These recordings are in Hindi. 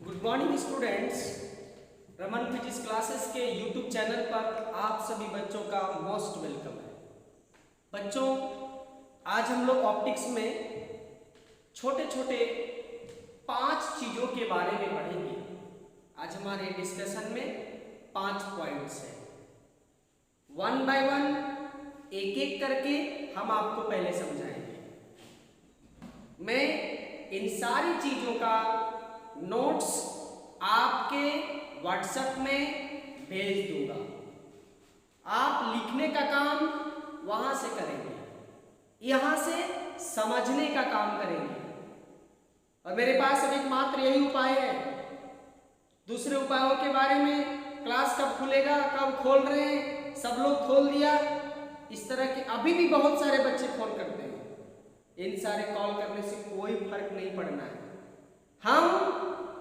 Good morning students. Raman physics classes के यूट्यूब चैनल पर आप सभी बच्चों का मोस्ट वेलकम है। बच्चों, आज हम लोग ऑप्टिक्स में छोटे छोटे 5 चीज़ों के बारे में पढ़ेंगे। आज हमारे डिस्कशन में 5 पॉइंट्स हैं। वन बाय वन एक एक करके हम आपको पहले समझाएंगे। मैं इन सारी चीज़ों का नोट्स आपके व्हाट्सएप में भेज दूंगा। आप लिखने का काम वहां से करेंगे, यहां से समझने का काम करेंगे। और मेरे पास अब एकमात्र यही उपाय है। दूसरे उपायों के बारे में क्लास कब खुलेगा, कब खोल रहे हैं, सब लोग खोल दिया, इस तरह के अभी भी बहुत सारे बच्चे फोन करते हैं। इन सारे कॉल करने से कोई फर्क नहीं पड़ना है। हम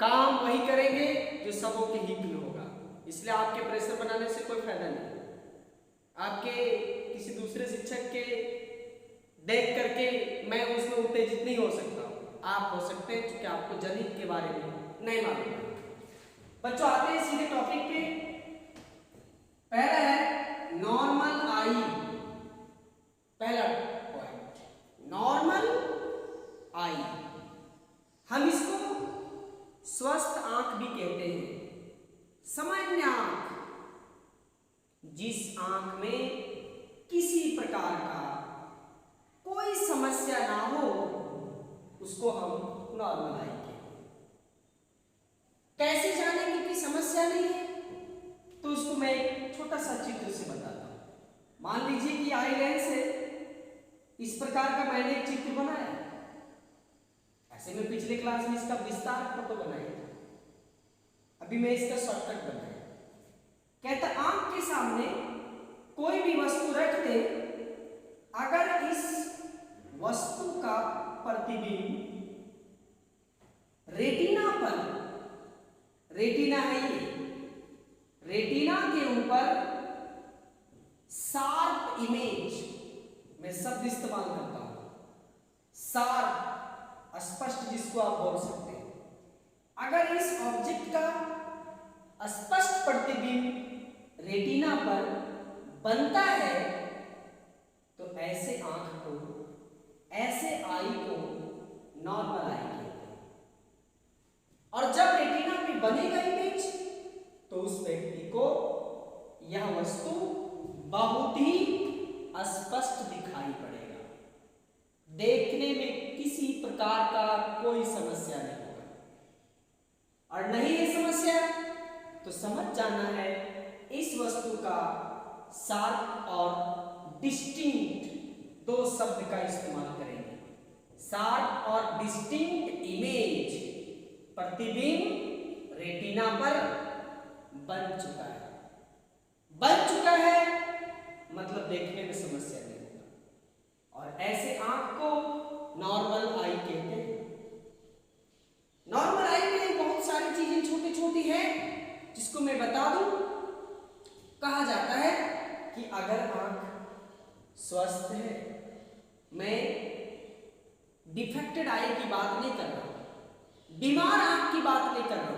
काम वही करेंगे जो सबों के हित में होगा। इसलिए आपके प्रेशर बनाने से कोई फायदा नहीं। आपके किसी दूसरे शिक्षक के देख करके मैं उसमें उत्तेजित नहीं हो सकता। आप हो सकते हैं क्योंकि आपको जनहित के बारे में नहीं मालूम है। बच्चों, आते हैं सीधे टॉपिक पे। पहला है नॉर्मल आई। पहला पॉइंट नॉर्मल आई। हम इसको स्वस्थ आंख भी कहते हैं। सामान्य आंख, जिस आंख में किसी प्रकार का कोई समस्या ना हो, उसको हम नॉर्मल आई कहते हैं। कैसे जानेंगे कि समस्या नहीं है? तो उसको मैं एक छोटा सा चित्र से बताता हूं। मान लीजिए कि आई लेंस है। इस प्रकार का मैंने एक चित्र बनाया। ऐसे में पिछले क्लास में इसका विस्तार फोटो बनाया था। अभी मैं इसका शॉर्टकट बनाया। कहता आंख के सामने कोई भी वस्तु रख दे, अगर इस वस्तु का प्रतिबिंब रेटिना पर, रेटिना है ये, रेटिना के ऊपर शार्प इमेज, मैं शब्द इस्तेमाल करता हूं, शार्प, स्पष्ट, जिसको आप बोल सकते हैं। अगर इस ऑब्जेक्ट का स्पष्ट प्रतिबिंब रेटिना पर बनता है तो ऐसे आंख को, ऐसे आई को नॉर्मल आई कहते हैं। और जब रेटिना पे बनेगा इमेज तो उस व्यक्ति को यह वस्तु बहुत ही स्पष्ट दिखाई पड़ेगा। देखने में किसी प्रकार का कोई समस्या नहीं होगा। और नहीं है समस्या तो समझ जाना है इस वस्तु का शार्प और डिस्टिंक्ट, 2 शब्द का इस्तेमाल करेंगे। शार्प और डिस्टिंक्ट इमेज, प्रतिबिंब रेटिना पर बन चुका है। बन चुका है मतलब देखने में समस्या नहीं होगा। और ऐसे आंख को नॉर्मल आई कहते हैं। नॉर्मल आई में बहुत सारी चीजें छोटी छोटी हैं जिसको मैं बता दूं। कहा जाता है कि अगर आंख स्वस्थ है, मैं डिफेक्टेड आई की बात नहीं कर रहा हूं, बीमार आंख की बात नहीं कर रहा हूं,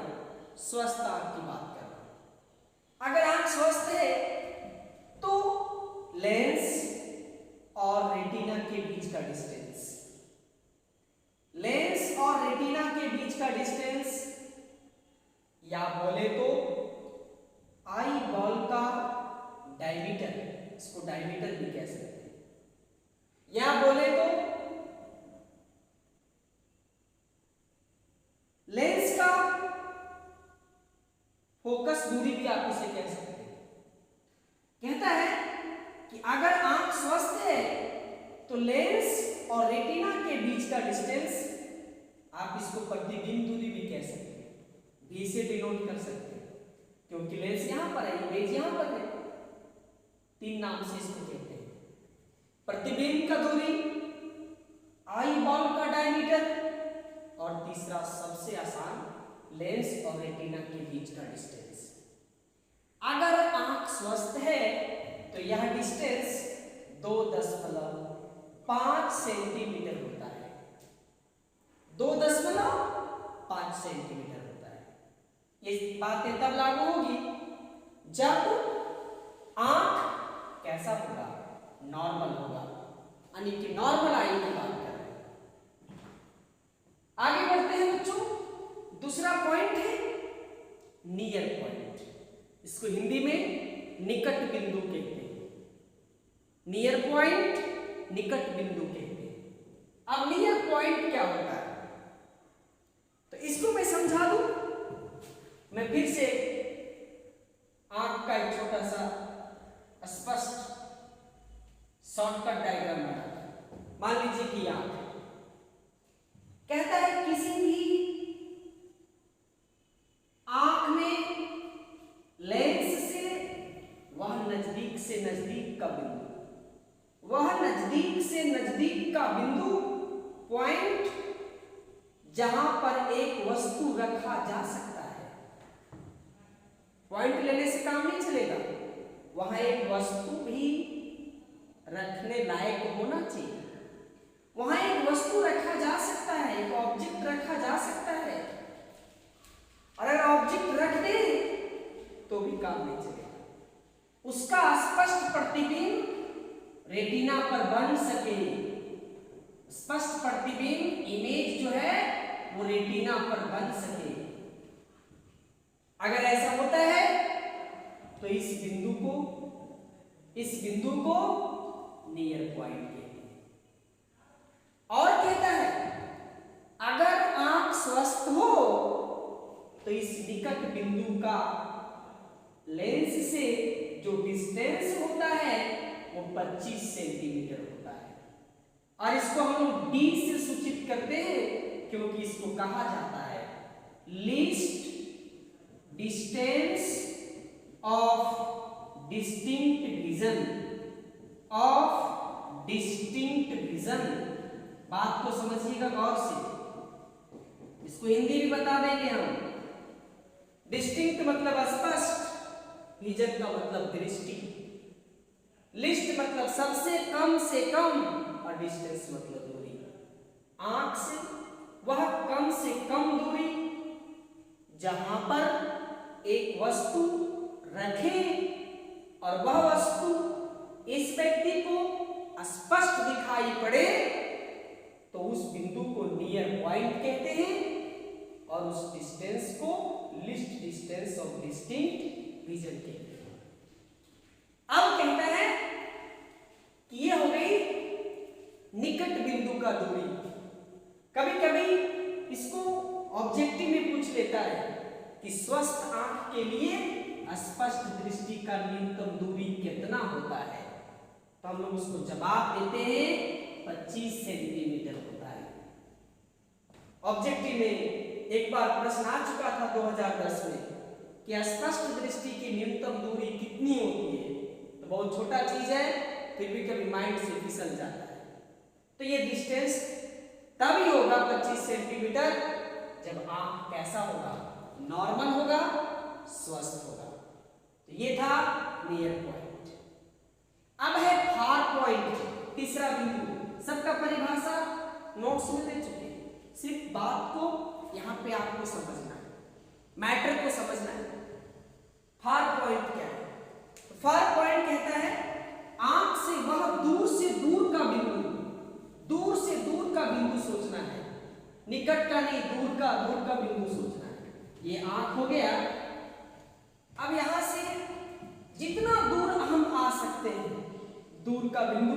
स्वस्थ आंख की बात कर रहा हूं। अगर आंख स्वस्थ है तो लेंस और रेटिना के बीच का डिस्टेंस, लेंस और रेटिना के बीच का डिस्टेंस, या बोले तो आई बॉल का डायमीटर, इसको डायमीटर भी कह सकते हैं, या बोले तो लेंस का फोकस दूरी भी आप इसे कह सकते हैं। कहता है कि अगर आंख स्वस्थ है तो लेंस और रेटिना के बीच का डिस्टेंस, आप इसको प्रतिबिंब दूरी भी कह सकते हैं, भी से डिनोट कर सकते हैं, क्योंकि लेंस यहां पर है, इमेज यहां पर है। 3 नाम से इसको कहते हैं। प्रतिबिंब का दूरी, आई बॉल का डायमीटर, और तीसरा सबसे आसान, लेंस और रेटिना के बीच का डिस्टेंस। अगर आंख स्वस्थ है तो यह डिस्टेंस 2.5 सेंटीमीटर होता है। 2.5 सेंटीमीटर होता है। ये बातें तब लागू होगी जब आंख कैसा होगा, नॉर्मल होगा, यानी कि नॉर्मल आई की बात कर रहे हैं। आगे बढ़ते हैं बच्चों। दूसरा पॉइंट है नियर पॉइंट। इसको हिंदी में निकट बिंदु कहते हैं। नियर पॉइंट निकट बिंदु कहते हैं। अब नियर पॉइंट क्या होता है तो इसको मैं समझा दूं। मैं फिर से आंख का एक छोटा सा स्पष्ट शॉर्टकट डायग्राम बनाता हूं। मान लीजिए कि आंख कहता है किसी भी आंख में लेंस से वह नजदीक से नजदीक का बिंदु, वह नजदीक से नजदीक का बिंदु पॉइंट जहां पर एक वस्तु रखा जा सकता है। पॉइंट लेने से काम नहीं चलेगा, वहां एक वस्तु भी रखने लायक होना चाहिए। वहां एक वस्तु रखा जा सकता है, एक ऑब्जेक्ट रखा जा सकता है। और अगर ऑब्जेक्ट रख दे तो भी काम नहीं चलेगा। उसका स्पष्ट प्रतिबिंब रेटिना पर बन सके। स्पष्ट प्रतिबिंब इमेज जो है वो रेटिना पर बन सके। अगर ऐसा होता है तो इस बिंदु को नियर पॉइंट कहते हैं। और कहता है अगर आंख स्वस्थ हो तो इस निकट बिंदु का लेंस से जो डिस्टेंस होता है वो 25 सेंटीमीटर होता है। और इसको हम लोग डी से सूचित करते हैं क्योंकि इसको कहा जाता है least distance of distinct vision. बात को समझिएगा गौर से। इसको हिंदी भी बता देंगे हम। डिस्टिंक्ट मतलब स्पष्ट, विजन का मतलब दृष्टि, लिस्ट मतलब सबसे कम से कम और डिस्टेंस मतलब दूरी। आंख से वह कम से कम दूरी जहां पर एक वस्तु रखे और वह वस्तु इस व्यक्ति को स्पष्ट दिखाई पड़े तो उस बिंदु को नियर पॉइंट कहते हैं और उस डिस्टेंस को list distance of distinct vision कहते हैं। अब कहता है कि ये हो गई निकट बिंदु का दूरी। कभी कभी इसको ऑब्जेक्टिव में पूछ लेता है कि स्वस्थ आंख के लिए स्पष्ट दृष्टि का न्यूनतम दूरी कितना होता है, तो हम लोग उसको जवाब देते हैं 25 सेंटीमीटर होता है। ऑब्जेक्टिव में एक बार प्रश्न आ चुका था 2010 में कि स्पष्ट दृष्टि की न्यूनतम दूरी कितनी होती है, तो बहुत छोटा चीज है फिर भी कभी माइंड से फिसल जाता है। तो ये डिस्टेंस तभी होगा 25 सेंटीमीटर जब आंख कैसा होगा, नॉर्मल होगा, स्वस्थ होगा। तो ये था नियर पॉइंट। अब है फार पॉइंट, तीसरा बिंदु। सबका परिभाषा नोट्स में दे चुके हैं, सिर्फ बात को यहां पे आपको समझना है, मैटर को समझना है। फार पॉइंट क्या है? तो फार पॉइंट कहता है आंख से वह दूर से दूर का बिंदु, दूर से दूर का बिंदु सोचना है, निकट का नहीं, दूर का बिंदु सोचना है। ये आंख हो गया। अब यहां से जितना दूर हम आ सकते हैं दूर का बिंदु,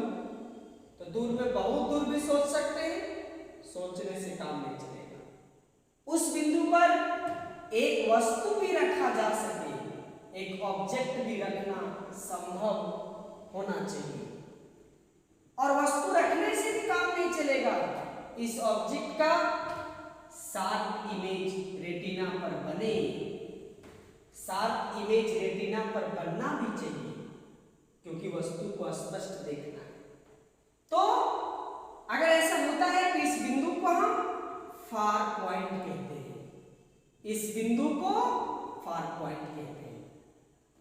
तो दूर में बहुत दूर भी सोच सकते हैं, सोचने से काम नहीं चलेगा। उस बिंदु पर एक वस्तु भी रखा जा सके, एक ऑब्जेक्ट भी रखना संभव होना चाहिए। और वस्तु रखने से भी काम नहीं चलेगा, इस ऑब्जेक्ट का शार्प इमेज रेटिना पर बने। शार्प इमेज रेटिना पर बनना भी चाहिए क्योंकि वस्तु को स्पष्ट देखना है। तो अगर ऐसा होता है तो इस बिंदु को हम फार पॉइंट कहते हैं, इस बिंदु को फार पॉइंट कहते हैं।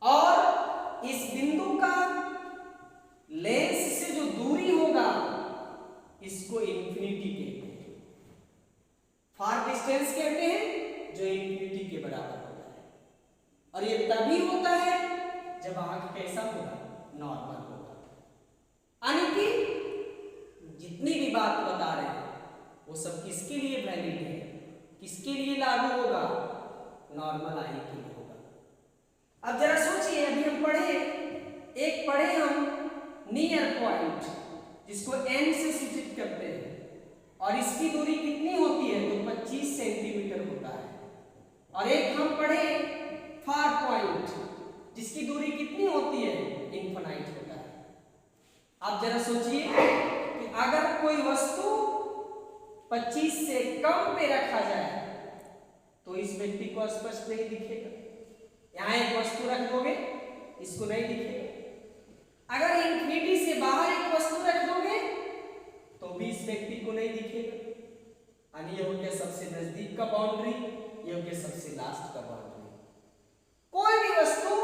और इस बिंदु का लेंस से जो दूरी होगा इसको इंफिनिटी कहते हैं। फार डिस्टेंस कहते हैं जो इंफिनिटी के बराबर होता है। और ये तभी होता है जब आंख कैसा होगा, नॉर्मल होगा। यानी कि जितनी भी बात बता रहे हैं वो सब किसके लिए वैलिड है, किसके लिए लागू होगा, नॉर्मल आई के लिए होगा। अब जरा सोचिए, अभी हम पढ़े हम नियर पॉइंट, जिसको एन से सूचित करते हैं, और इसकी दूरी कितनी होती है, तो 25 सेंटीमीटर होता है। और एक हम पढ़े फार पॉइंट, जिसकी दूरी कितनी होती है, इनफिनाइट होता है। आप जरा सोचिए कि अगर कोई वस्तु 25 से कम पे रखा जाए तो इस व्यक्ति को स्पष्ट नहीं दिखेगा। यहां एक वस्तु रख दोगे, इसको नहीं दिखेगा। अगर इन्फिनिटी से बाहर एक वस्तु रख दोगे तो भी इस व्यक्ति को नहीं दिखेगा। यानी ये हो गया सबसे नजदीक का बाउंड्री, ये हो गया सबसे लास्ट का बाउंड्री। कोई भी वस्तु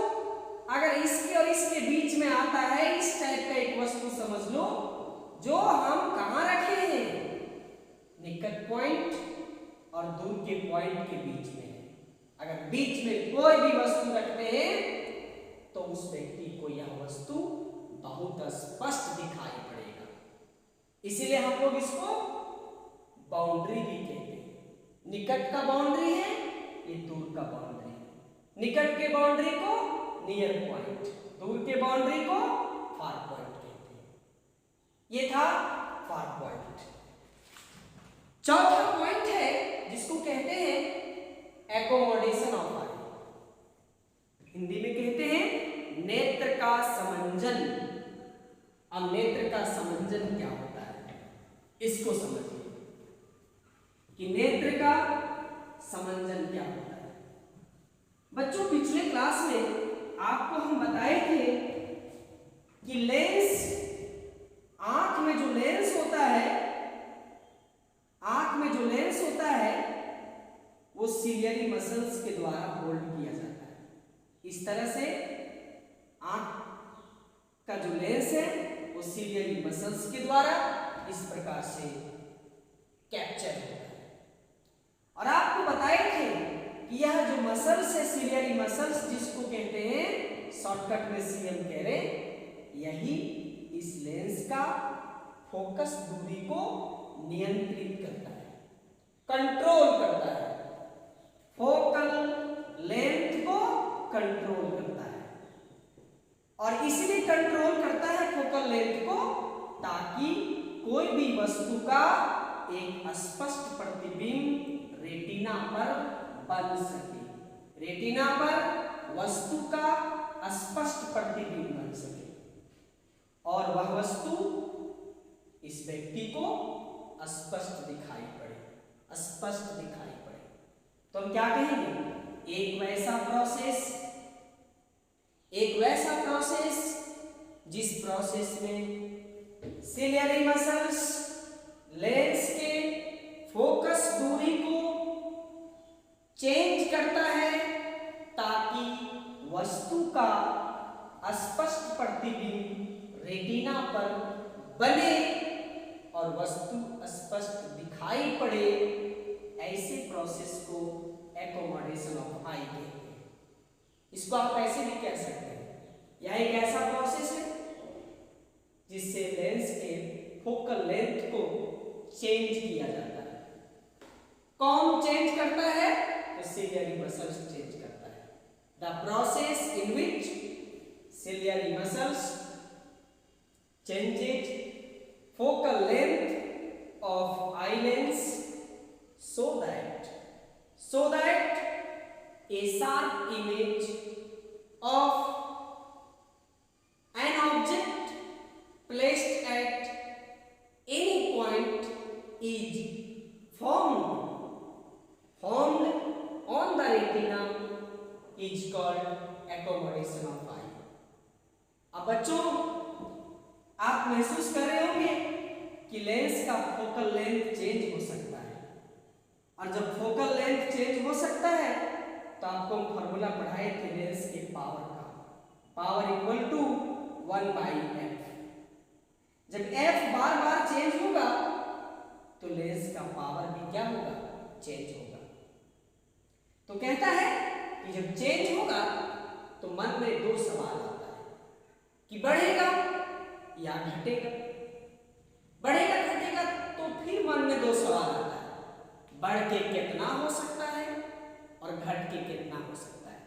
अगर इसके और इसके बीच में आता है, इस टाइप का एक वस्तु समझ लो, जो हम कहां रखे हैं, निकट पॉइंट और दूर के पॉइंट के बीच में है। अगर बीच में कोई भी वस्तु रखते हैं तो उस व्यक्ति को यह वस्तु बहुत स्पष्ट दिखाई पड़ेगा। इसीलिए हम लोग इसको बाउंड्री भी कहते हैं। निकट का बाउंड्री है, ये दूर का बाउंड्री है। निकट के बाउंड्री को नियर पॉइंट, दूर के बाउंड्री को फार पॉइंट कहते हैं। ये था फार पॉइंट। चौथा पॉइंट है जिसको कहते हैं एकोमोडेशन ऑफ आई। हिंदी में कहते हैं नेत्र का समंजन। अब नेत्र का समंजन क्या होता है, इसको समझिए कि नेत्र का समंजन क्या होता है। बच्चों, पिछले क्लास में आपको हम बताए थे कि लेंस, आंख में जो लेंस होता है, आंख में जो लेंस होता है वो सिलियरी मसल्स के द्वारा होल्ड किया जाता है। इस तरह से आंख का जो लेंस है वो सिलियरी मसल्स के द्वारा इस प्रकार से कैप्चर होता है। और आपको बताए थे कि यह जो मसल्स है, सिलियरी मसल्स जिसको कहते हैं शॉर्टकट में सीएम कह रहे, यही इस लेंस का फोकस दूरी को नियंत्रित करता है, कंट्रोल करता है, फोकल लेंथ को कंट्रोल करता है। और इसलिए कंट्रोल करता है फोकल लेंथ को ताकि कोई भी वस्तु का एक स्पष्ट प्रतिबिंब रेटिना पर बन सके, रेटिना पर वस्तु का स्पष्ट प्रतिबिंब बन सके और वह वस्तु इस व्यक्ति को स्पष्ट दिखाई पड़े, स्पष्ट दिखाई पड़े। तो हम क्या कहेंगे, एक वैसा प्रोसेस जिस प्रोसेस में सिलियरी मसल्स लेंस के फोकस दूरी को चेंज करता है ताकि वस्तु का स्पष्ट प्रतिबिंब रेटिना पर बने और वस्तु स्पष्ट दिखाई पड़े, ऐसे प्रोसेस को एकोमोडेशन ऑफ आई कहते हैं। इसको आप ऐसे भी कह सकते हैं, यह एक ऐसा प्रोसेस है जिससे लेंस के फोकल लेंथ को चेंज किया जाता है। कौन चेंज करता है, तो सिलियरी मसल्स चेंज करता है। The process in which ciliary muscles changes focal length of eye lens so that a sharp image of an object placed at any point is formed on the retina is called accommodation of eye। अब बच्चों, आप महसूस कर रहे होंगे कि लेंस का फोकल लेंथ चेंज हो सकता है, और जब फोकल लेंथ चेंज हो सकता है तो आपको हम फॉर्मूला पढ़ाए थे लेंस के पावर का, पावर इक्वल टू 1/f। जब f बार बार चेंज होगा तो लेंस का पावर भी क्या होगा, चेंज होगा। तो कहता है कि जब चेंज होगा तो मन में दो सवाल आता है कि बढ़ेगा या घटेगा। बढ़ेगा घटेगा तो फिर मन में दो सवाल आता है, बढ़ के कितना हो सकता है और घट के कितना हो सकता है।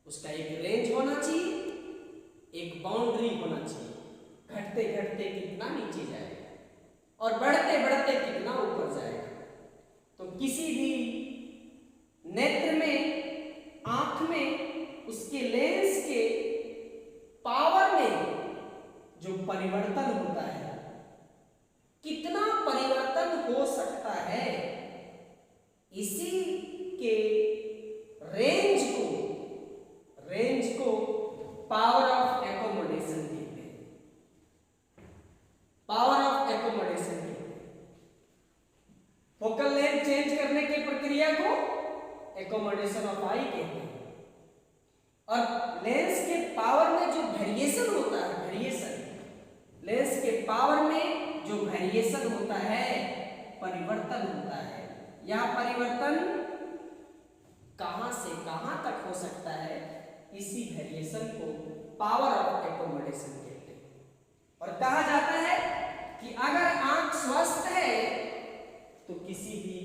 उसका एक रेंज होना चाहिए, एक बाउंड्री होना चाहिए, घटते घटते कितना नीचे जाएगा और बढ़ते बढ़ते कितना ऊपर जाएगा। तो किसी भी नेत्र में, आंख में, उसके लेंस के पावर में जो परिवर्तन होता है, कितना परिवर्तन हो सकता है, इसी के रेंज को पावर ऑफ एकोमोडेशन कहते हैं। पावर ऑफ एकोमोडेशन कहते हैं। फोकल लेंथ चेंज करने की प्रक्रिया को एकोमोडेशन ऑफ आई कहते हैं। और लेंस के पावर में जो वेरिएशन होता है, लेंस के पावर में जो वेरिएशन होता है, परिवर्तन होता है, यह परिवर्तन कहां से कहां तक हो सकता है, इसी वेरिएशन को पावर ऑफ एकोमोडेशन कहते हैं। और कहा जाता है कि अगर आंख स्वस्थ है तो किसी भी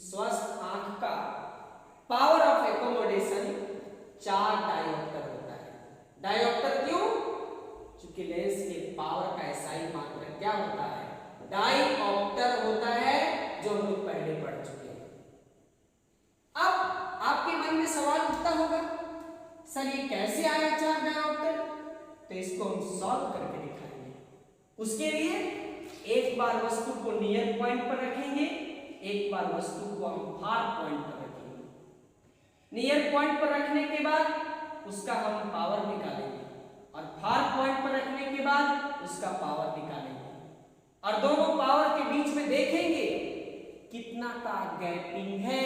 स्वस्थ आंख का पावर ऑफ एकोमोडेशन 4 डायोप्टर होता है। डायोप्टर क्यों? क्योंकि लेंस के पावर का एसआई मात्रक क्या होता है? डायोप्टर होता है, जो हम लोग पहले पढ़ चुके हैं। अब आपके मन में सवाल उठता होगा, सर ये कैसे आया 4 डायोप्टर? तो इसको हम सॉल्व करके दिखाएंगे। उसके लिए एक बार वस्तु को नियर पॉइंट पर रखेंगे, एक बार वस्तु को हम फार पॉइंट पर रखेंगे। नियर पॉइंट पर रखने के बाद उसका हम पावर निकालेंगे और फार पॉइंट पर रखने के बाद उसका पावर निकालेंगे और दोनों पावर के बीच में देखेंगे कितना का गैपिंग है,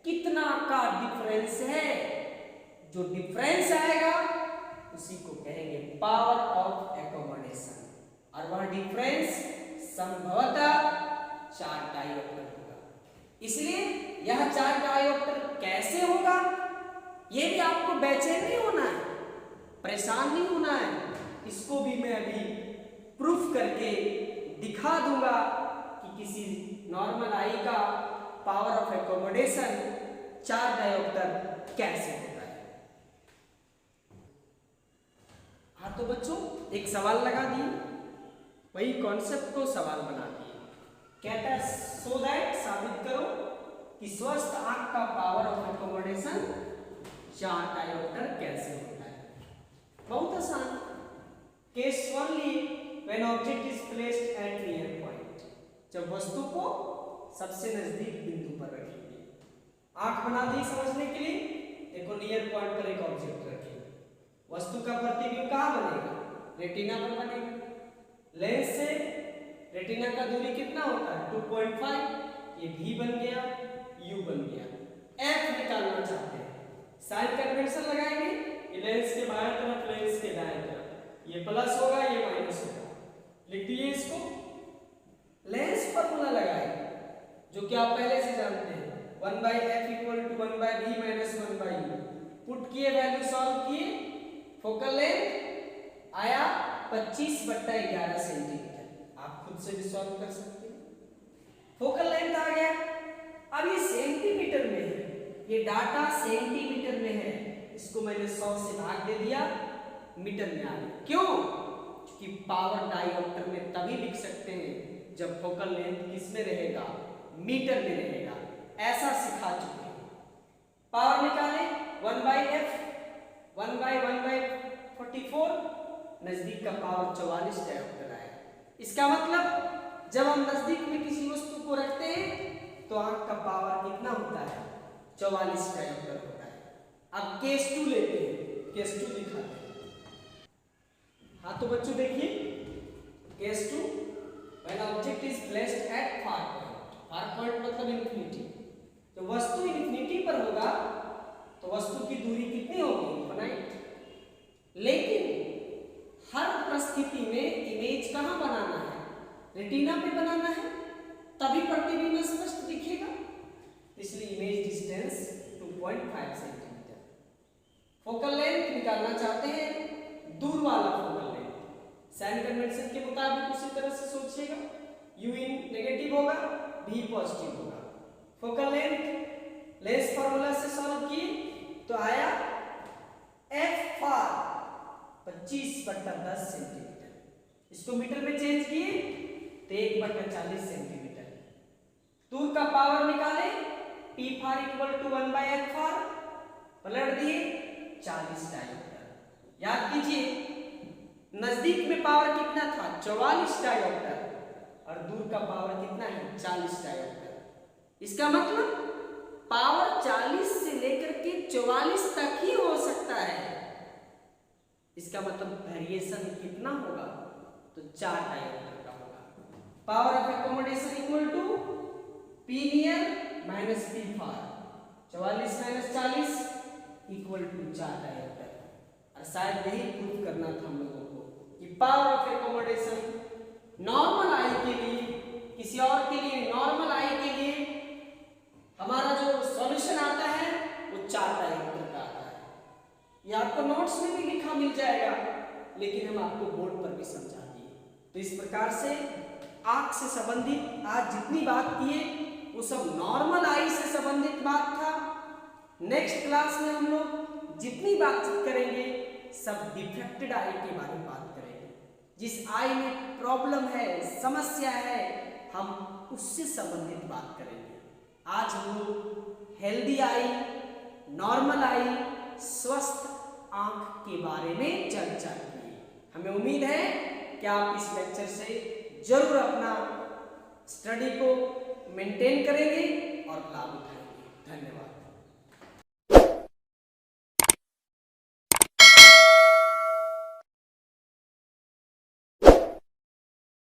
कितना का डिफरेंस है। जो डिफरेंस आएगा उसी को कहेंगे पावर ऑफ एकोमोडेशन, और वह डिफरेंस संभवतः 4 डायोप्टर होगा। इसलिए यह 4 डायोप्टर कैसे होगा, यह भी आपको बेचैन नहीं होना है, परेशान नहीं होना है। इसको भी मैं अभी प्रूफ करके दिखा दूंगा कि किसी नॉर्मल आई का पावर ऑफ एकोमोडेशन 4 डायोप्टर कैसे होता है। हाँ तो बच्चों एक सवाल लगा दिए, वही कॉन्सेप्ट को सवाल बना दिए। कहता है सो दैट साबित करो कि स्वस्थ आंख का पावर ऑफ एकोमोडेशन 4 डायोप्टर कैसे होता है। बहुत आसान। केस 1 लिए when object is placed at near point, जब वस्तु को सबसे नजदीक बिंदु पर रखेंगे। आंख बना दी समझने के लिए, देखो नियर पॉइंट पर एक ऑब्जेक्ट रखेंगे, वस्तु का प्रतिबिंब कहां बनेगा? रेटिना पर बनेगा। लेंस से रेटिना का दूरी कितना होता है? 2.5। ये V बन गया, U बन गया। F निकालना चाहते हैं, साइन कन्वेंशन लगाएंगे, ये लेंस के बाएं तरफ, लेंस के दाएं तरफ, ये प्लस होगा, ये माइनस होगा। लिख दिए इसको। लेंस फॉर्मूला लगाएंगे जो कि आप पहले से जानते हैं, 1/f = 1/v - 1/u। पुट किए, वैल्यू सॉल्व किए, फोकल लेंथ आया 25/11 सेंटीमीटर। आप खुद से भी सॉल्व कर सकते हैं। फोकल लेंथ आ गया। अब ये सेंटीमीटर में है, ये डाटा सेंटीमीटर में है, इसको मैंने 100 से भाग दे दिया, मीटर में आ गया। क्यों? क्योंकि पावर डायोप्टर में तभी लिख सकते हैं जब फोकल लेंथ किस में रहेगा? मीटर में रहेगा। ऐसा सिखा चुके हैं। पावर निकाले 1/f, 1/1/44, नजदीक का पावर 44 डायोप्टर आया। इसका मतलब जब हम नजदीक में किसी वस्तु को रखते हैं तो आंख का पावर कितना होता है? 44 डायोप्टर होता है। अब केस 2 लेते हैं, केस 2 दिखाते हैं। हाँ तो बच्चों देखिए, case 2, when object is placed at far point. Far point मतलब इन्फिनिटी। तो वस्तु इन्फिनिटी पर होगा तो वस्तु की दूरी कितनी होगी? इनफाइनाइट। लेकिन हर परिस्थिति में इमेज कहां बनाना है? रेटिना पे बनाना है, तभी प्रतिबिंब स्पष्ट दिखेगा। इसलिए image distance 2.5 centimetre. Sign convention के मुताबिक उसी तरह से सोचिएगा, u इन नेगेटिव होगा, v पॉजिटिव होगा। फोकल लेंथ लेंस फार्मूला से सॉल्व किए तो आया f फॉर 25/10 सेंटीमीटर। इसको मीटर में चेंज किए तो 1/40 सेंटीमीटर। दूर का पावर निकाले, p फॉर इक्वल टू 1/f फॉर पलट दिए 40 डायोप्टर। याद कीजिए नजदीक में पावर कितना था 44 डायोप्टर और दूर का पावर कितना है 40 डायोप्टर। इसका मतलब पावर 40 से लेकर के 44 तक ही हो सकता है। इसका मतलब वेरिएशन कितना होगा तो 4 डायोप्टर का होगा। Power of accommodation equal to P near minus P far 44 minus 40 equal to 4 dioptre. और शायद यही प्रूव करना था हम लोगों को कि पावर ऑफ एकोमोडेशन नॉर्मल आई के लिए, किसी और के लिए नॉर्मल आई के लिए हमारा जो सॉल्यूशन आता है वो 4 डायोप्टर का आता है। ये आपको नोट्स में भी लिखा मिल जाएगा, लेकिन हम आपको बोर्ड पर भी समझा दिए। तो इस प्रकार से आंख से संबंधित आज जितनी बात किए वो सब नॉर्मल आई से संबंधित बात था। नेक्स्ट क्लास में हम लोग जितनी बातचीत करेंगे सब डिफेक्टेड आई के बारे में बात करेंगे। जिस आई में प्रॉब्लम है, समस्या है, हम उससे संबंधित बात करेंगे। आज हम लोग हेल्दी आई, नॉर्मल आई, स्वस्थ आंख के बारे में चर्चा की। हमें उम्मीद है कि आप इस लेक्चर से जरूर अपना स्टडी को मेंटेन करेंगे और लाभ उठाएंगे। धन्यवाद।